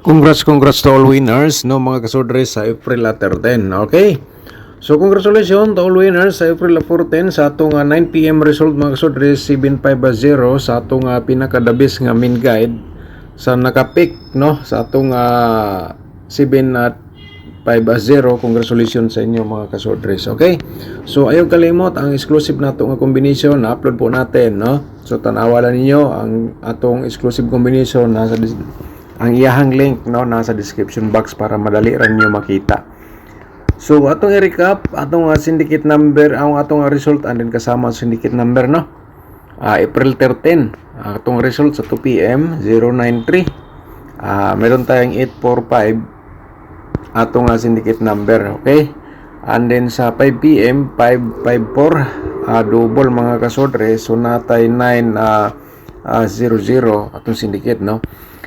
Congrats to all winners no mga kasodre sa April 13. Okay? So congratulations to all winners sa April 14 sa atong 9 PM result mga kasodre 750 sa atong pinakadabis nga main guide sa nakapick no sa atong 750. Congratulations sa inyo mga kasodres. Okay? So ayaw kalimot ang exclusive nato nga combination na upload po natin no. So tanawa lang ninyo ang atong exclusive combination nasa ang iyahang link no nasa description box para madali ra niyo makita. So atong i-recap atong syndicate number ang atong result and then kasama syndicate number no. April 13 atong result sa 2 PM 093. Meron tayong 845 atong syndicate number, okay? And then sa 5 PM 554 double mga kasodre, so natay 900 atong syndicate no.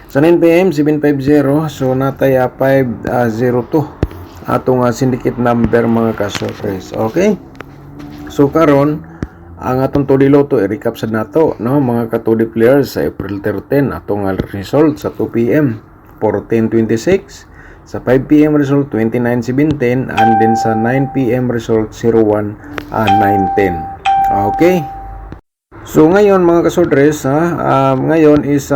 Sa 9 PM 750, so natay 502 atong syndicate number mga kasodres. Okay? So karon ang atong Tudi Loto i-recap sa nato no mga katudi players sa April 13 atong result sa 2 PM 1426, sa 5 PM result 2917, and then sa 9 PM result 0119. Okay? So ngayon mga kasodres ngayon is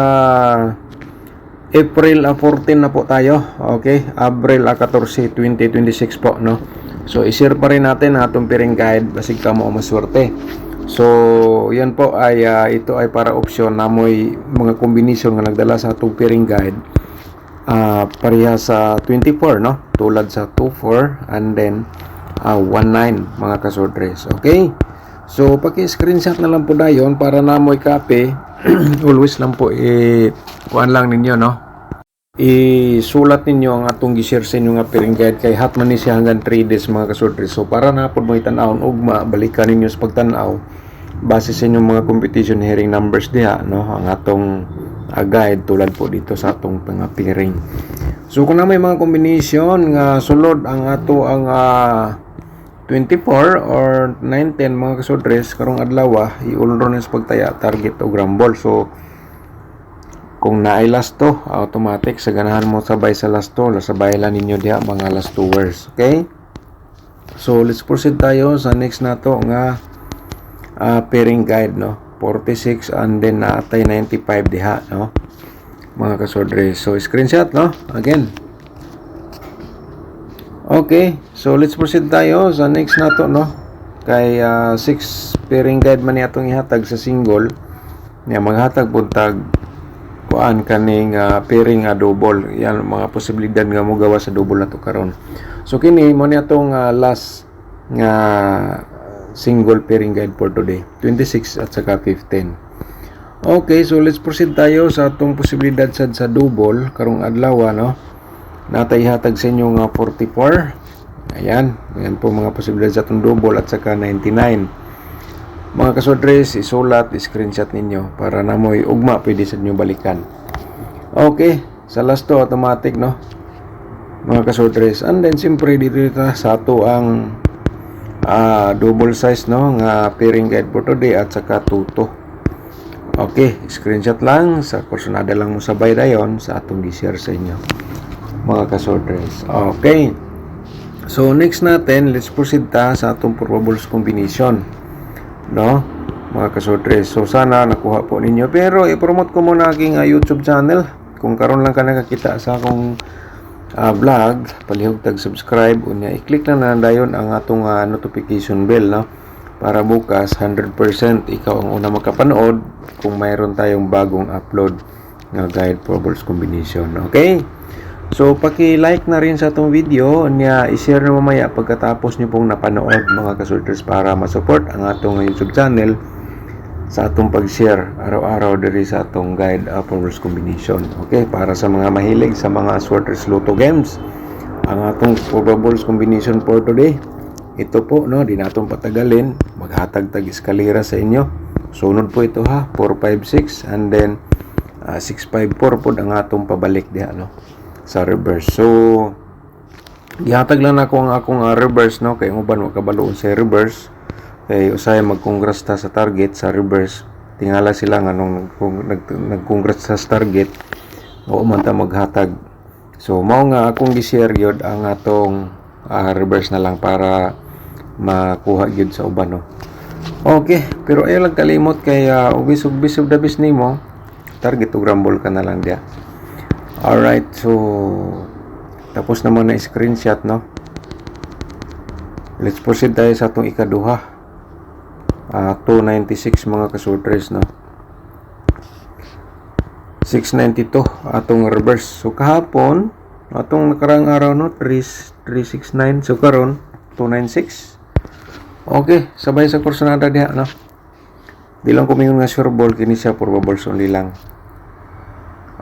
April 14 na po tayo. Okay? April 14, 2026 po no. So i-share pa rin natin atong piring guide basig ka mo maswerte. So yan po ay ito ay para option na mo'y mga kombinasyon nga nagdala sa atong piring guide. Pareha sa 24 no, tulad sa 24 and then 19 mga kasodres. Okay? So paki-screenshot na lang po dayon para na mo'y copy. Always lang po kuan lang ninyo no. Isulat ninyo ang atong gi-share sa inyo nga piring guide kay hot man ni siya hanggang 3 days mga kasodres. So para na pod mo itan-awon ugma balikan ninyo sa pagtan-aw base sa inyong mga competition hearing numbers diha no ang atong guide tulad po dito sa atong piring. So kung na may mga combination nga sulod ang ato ang 24 or 910 mga kasodres karong adlaw iulron sa pagtaya target o grambol. So kung naay last to automatic sa ganahan mo sabay sa last to sabay lang ninyo diha mga last two words. Okay? So let's proceed tayo sa next nato nga pairing guide no 46 and then naatay 95 diha no mga kasodres. So screenshot no again. Okay, so let's proceed tayo sa next nato no kay 6 pairing guide man ni atong ihatag sa single niya maghatag puntag kuan kaning pairing double. Yan mga posibilidad nga mo gawa sa double na to karon. So kini mo ni atong last nga single pairing guide for today 26 at saka 15. Okay, so let's proceed tayo sa atong posibilidad sa double karong adlaw no. Natay hatag sa inyo nga 44. Ayan po mga posibilidad sa atong double at saka 99. Mga kasodres, isulat, screenshot ninyo para na mo'y ugma pwede sa inyo balikan. Okay, sa last to automatic no mga kasodres. And then siyempre dito sa ato ang double size no nga pairing guide for today at saka tuto. Okay, screenshot lang sa personada lang mo sabay dayon sa atong gi-share sa inyo mga kasodres. Okay, so next natin let's proceed ta sa atong probables combination no mga kasodres. So sana nakuha po ninyo, pero i-promote ko muna aking YouTube channel. Kung karon lang ka nakakita sa akong vlog, palihog tag subscribe unya i-click lang na dayon ang atong notification bell no para bukas 100% ikaw ang una makapanood kung mayroon tayong bagong upload nga guide probables combination. Okay, so paki-like na rin sa atong video niya i-share na mamaya pagkatapos niyo pong napanood mga kasodres para ma-support ang atong YouTube channel sa atong pag-share araw-araw diri sa atong guide probables combination. Okay, para sa mga mahilig sa mga sorters Lotto games, ang atong probables combination for today ito po no, di natong patagalin, maghatag tag eskalera sa inyo. Sunod po ito 456 and then 654 po ang atong pabalik diha no sa reverse. So gihatag lang ako ang akong reverse no kay uban wa kabaloon sa reverse kay usay mag-congrats ta sa target sa reverse. Tingala sila nga nung nag-congrats sa target o man ta maghatag So mao nga akong gi-share gyud ang atong reverse na lang para makuha gyud sa uban, no. Okay, pero ayaw lang kalimot kay ubis of the bis nimo, target og rumble ka na lang dia. Alright, so tapos naman na screenshot, no. Let's proceed tayo sa atong ikaduha. 296 mga kasorters, no. 692 atong reverse. So kahapon atong nakarang araw, no, 369. So karon 296. Okay, sabay sa kursonada diha, no. Di lang ko mingon nga sure ball kini siya for bubbles only lang.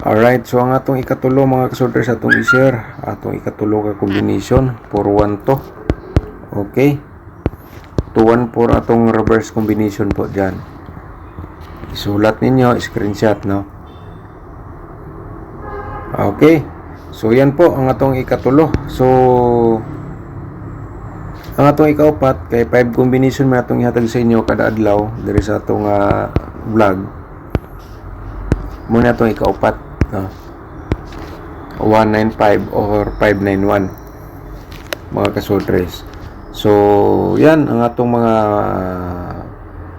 Alright, so ang atong ikatulo mga kasorters atong i-share, atong ikatulo ka combination 412. Okay. 214 atong reverse combination po dyan. Isulat ninyo, screenshot, no. Okay. So yan po ang atong ikatulo. So ang atong ikaupat kay 5 combination man atong ihatag sa inyo kada adlaw diri sa atong vlog. Muna atong ikaupat, no. 195 or 591 mga kasortres. So yan ang atong mga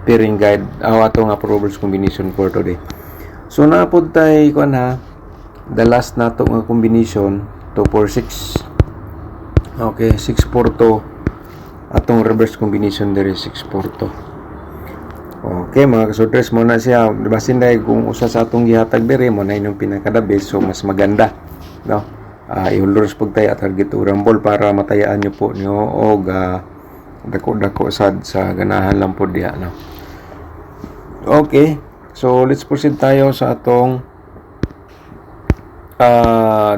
pairing guide, atong approvals combination for today. So naapod tay kuan ha, the last nato nga combination 246. Okay, 642 atong reverse combination diri 642. Okay mga kasortres, mo na siya basin dai kung usa sa atong gihatag diri mo na inyong pinaka the best, so mas maganda, no. Ihulors pag tayo at target o rumble para matayaan nyo po nyo o dako-dako sad sa ganahan lang po diya, no. Okay, so let's proceed tayo sa atong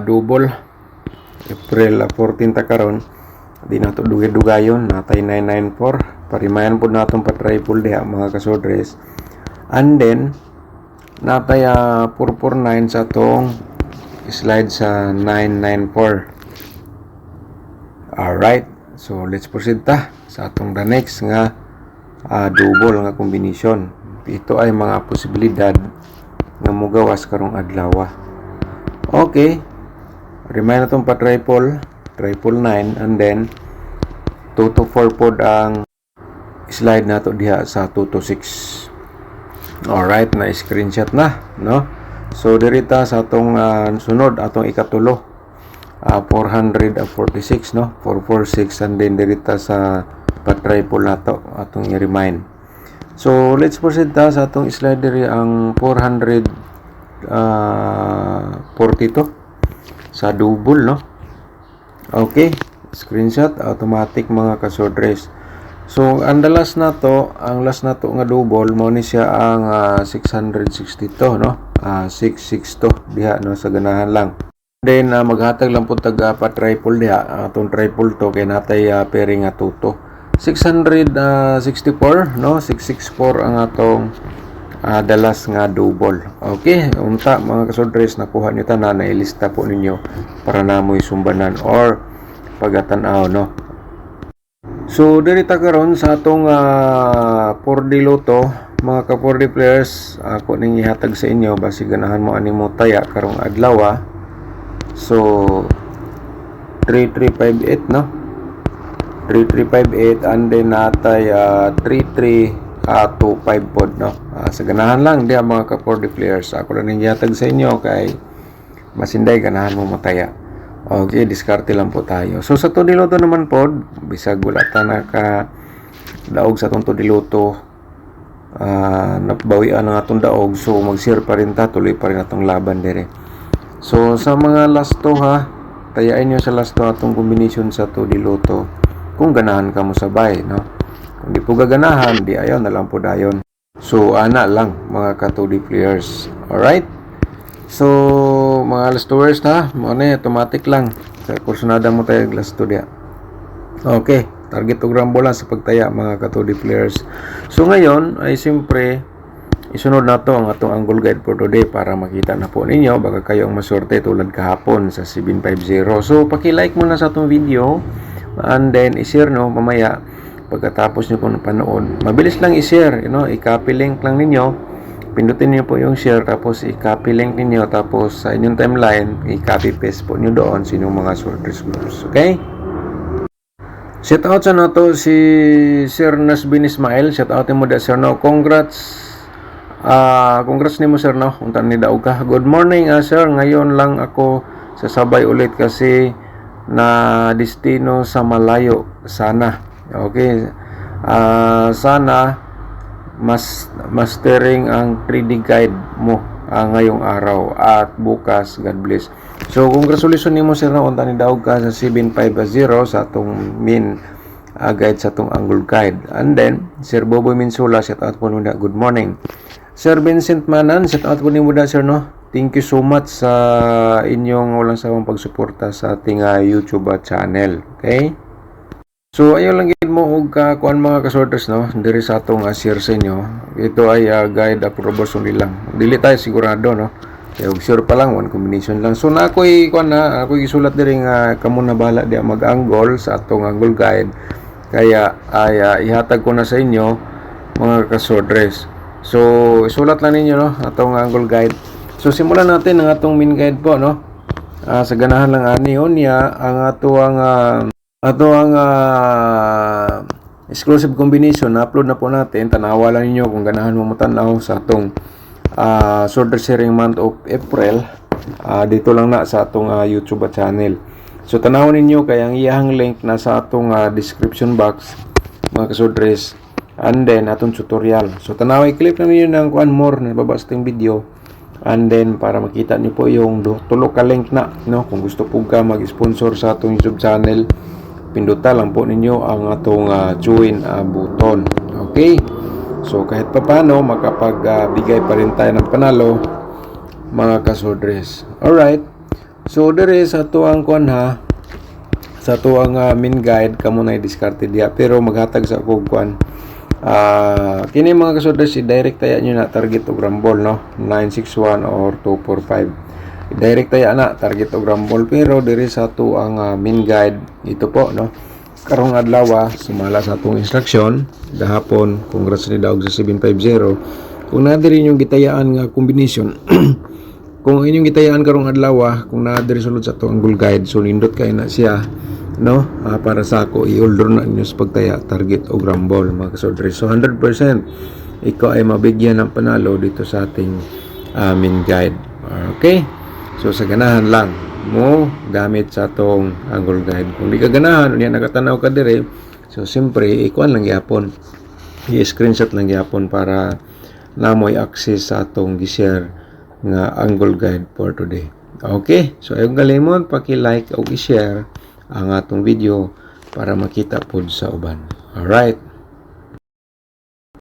double April 14 ta karon. Di na to dugay-dugayon, natay 994 parimayan po natong pa-triple diha mga kasodres, and then natay 449 sa atong slide sa 994. Alright, so let's proceed ta sa atong the next nga double nga combination. Ito ay mga posibilidad nga mogawas karong adlaw. Okay, remind natong pa triple 9, and then 2 to 4 pod ang slide nato diha sa 2 to 6. Alright, na screenshot na, no. So dirita sa atong sunod atong ikatulo 446, no, 446, and then dirita sa pa-triple nato atong i-remind. So let's proceed ta sa atong slide diri ang 442 sa double, no. Okay, screenshot automatic mga kasodres. So ang last nato nga double mo ni siya ang 662, no. 662 diha, no, sa ganahan lang. Then maghatag lang po tag pa triple diha, atong triple to kay natay pairing nga tuto 664, no, 664 ang atong the last nga double. Okay, unta mga kasodres, nakuha niyo tanan, nailista po ninyo para namoy sumbanan or pagatan-aw, no. So diri ta karon sa atong 4D Lotto mga ka 4D players, ako ning ihatag sa inyo basi ganahan mo ani mo taya karong adlaw. So 3358, no, 3358, and then natay 3325 pod, no. Sa ganahan lang diha mga ka 4D players, ako lang ning ihatag sa inyo kay masinday ganahan mo mataya. Okay, diskarte lang po tayo. So sa Todiloto naman po, bisag wala ta naka daog sa itong Todiloto, nabawian ang atong daog, so mag-share pa rin ta, tuloy pa rin atong laban dire. So sa mga last to ha, tayain nyo sa last to atong combination sa Todiloto kung ganahan ka mo sabay, no. Kung di po gaganahan, di ayaw na lang po dayon. So ana lang mga ka-2D players. Alright, so mga last tours ha, mga automatic lang sa kursonada mo tayo last to dia. Okay, target og rambo lang sa pagtaya mga ka-2D players. So ngayon ay siyempre isunod na to ang atong angle guide for today para makita na po ninyo baka kayo ang maswerte tulad kahapon sa 750. So paki-like muna sa atong video and then i-share, no, mamaya pagkatapos nyo po napanood. Mabilis lang i-share, you know, i-copy link lang ninyo pindutin niyo po yung share, tapos i-copy link niyo, tapos sa inyong timeline i-copy paste po niyo doon sinong mga sorters groups. Okay? Shout out sa nato si Sir Nasbin Ismail. Shout out mo da sir no. Congrats. Congrats nimo sir no. Unta ni daog ka. Good morning sir. Ngayon lang ako sasabay ulit kasi na destino sa malayo sana. Okay. Sana mastering ang 3D guide mo ngayong araw at bukas. God bless. So congratulations nimo sir na unta ni daog ka sa 750 sa atong main guide sa atong angle guide. And then Sir Boboy Minsula, shout out po nimo. Good morning. Sir Vincent Manan, shout out po nimo da sir no. Thank you so much sa inyong walang sawang pagsuporta sa ating YouTube channel. Okay? So ayo lang gid mo og kuan mga kasorters no, diri sa atong share sa inyo. Ito ay guide approval only lang. Dili tayo sigurado no. Kaya sure pa lang one combination lang. So na ako'y kuan na ako'y gisulat diri nga kamo na bahala di mag-angle sa atong angle guide. Kaya ay ihatag ko na sa inyo mga kasorters. So isulat lang ninyo no atong angle guide. So simulan natin ang atong main guide po no. Sa ganahan lang ani niya ang ato ang exclusive combination na upload na po natin. Tanawa lang ninyo kung ganahan mo matanaw sa atong sorter sharing month of April. Dito lang na sa atong YouTube channel. So tanawon ninyo kay ang iyang link na sa atong description box mga kasorters. And then atong tutorial. So tanaway click na ninyo ng one more na baba sa ating video. And then para makita niyo po yung tulo ka link na no kung gusto po ka mag-sponsor sa atong YouTube channel. Pinduta lang po ninyo ang atong join button. Okay? So kahit pa paano makapagbigay pa rin tayo ng panalo mga kasorters. Alright. So there is ato ang kuan sa ato ang main guide kamo na i-discard diya pero maghatag sa ako kuan. Kini mga kasorters i-direct tayo nyo na target og rumble no 961 or 245. Direct tayo na target og rumble pero diri sa ato ang main guide ito po no karong adlaw sumala sa atong instruction gahapon. Congrats ni daog sa 750 kung na diri inyong gitayaan nga combination kung inyong gitayaan karong adlaw kung na diri sulod sa ato angle guide so nindot kay na siya no para sa ako i-order na ninyo sa pagtaya target og rumble mga kasorters. So 100% ikaw ay mabigyan ng panalo dito sa ating main guide. Okay? So sa ganahan lang mo gamit sa atong angle guide. Kung di ka ganahan unya nakatanaw ka dire so siyempre ikuan lang gyapon i-screenshot lang gyapon para namoy access sa atong gi-share nga angle guide for today. Okay? So ayong galimon paki-like o i-share ang atong video para makita pod sa uban. Alright.